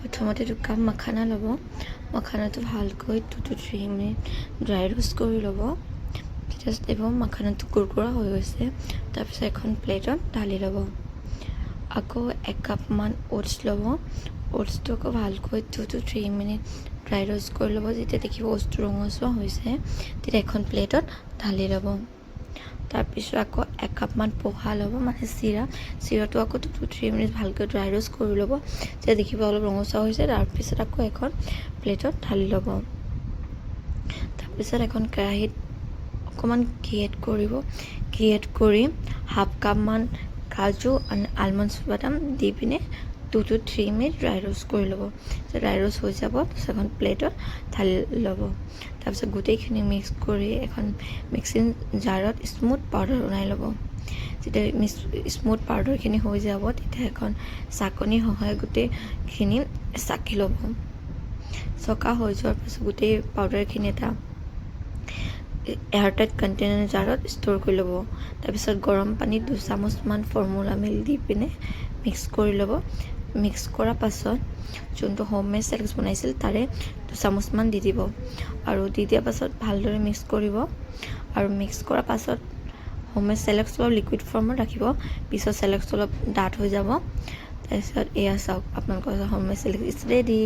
প্ৰথমতে 2 কাপ মাখানা ল'ব মাখানাটো ভালকৈ 2 to 3 মিনিট ড্ৰাই ৰোষ্ট কৰি ল'ব তেতিয়া দিব মাখানাটো কুৰকুৰা হৈ গৈছে তাৰপিছত এখন প্লেটত ঢালি ল'ব আকৌ 1 কাপ মান ওটছ ল'ব ওটছটো আকৌ ভালকৈ 2 to 3 মিনিট ড্ৰাই ৰোষ্ট কৰি ল'ব যেতিয়া দেখিব ওটছটো ৰঙচুৱা হৈছে তেতিয়া এখন প্লেটত ঢালি ল'ব তাৰপিছত আকৌ 1 কাপ মান পোহা ল'ব মানে চিৰাটো আকৌ 2 to 3 মিনিট ভালকৈ ড্ৰাই ৰোষ্ট কৰি ল'ব যেতিয়া দেখিব অলপ ৰঙচুৱা হৈছে তাৰপিছত আকৌ এখন প্লেটত ঢালি ল'ব তাৰপিছত এখন কেৰাহীত অকণমান ঘি এড কৰিব ঘি এড কৰি হাফ কাপ মান কাজু আৰু আলমণ্ডছ বাদাম দি পিনে 2 to 3 মিনিট ড্ৰাই ৰোষ্ট কৰি ল'ব ড্ৰাই ৰোষ্ট হৈ যাব তাৰপিছত এখন প্লেটত ঢালি ল'ব তাৰপিছত গোটেইখিনি মিক্স কৰি এখন মিক্সিং জাৰত স্মুথ পাউডাৰ বনাই ল'ব যেতিয়া স্মুথ পাউডাৰখিনি হৈ যাব তেতিয়া এখন চাকনি সহায়ত গোটেইখিনি চাকি ল'ব চকা হৈ যোৱাৰ পাছত গোটেই পাউডাৰখিনি এটা এয়াৰটাইট কণ্টেইনাৰ জাৰত ষ্ট'ৰ কৰি ল'ব তাৰপিছত গৰম পানীত 2 চামুচমান ফৰ্মুলা মিল্ক দি পিনে মিক্স কৰি ল'ব মিক্স কৰাৰ পাছত যোনটো হোমমেড চেলেক্স বনাইছিল তাৰে 2 চামুচমান দি দিব আৰু দি দিয়াৰ পাছত ভালদৰে মিক্স কৰিব আৰু মিক্স কৰাৰ পাছত হোমমেড চেলেক্স অলপ লিকুইড ফৰ্মত ৰাখিব পিছত চেলেক্স অলপ ডাঠ হৈ যাব তাৰপিছত এয়া চাওক আপোনালোকৰ হোমমেড চেলেক্স ইজ ৰেডি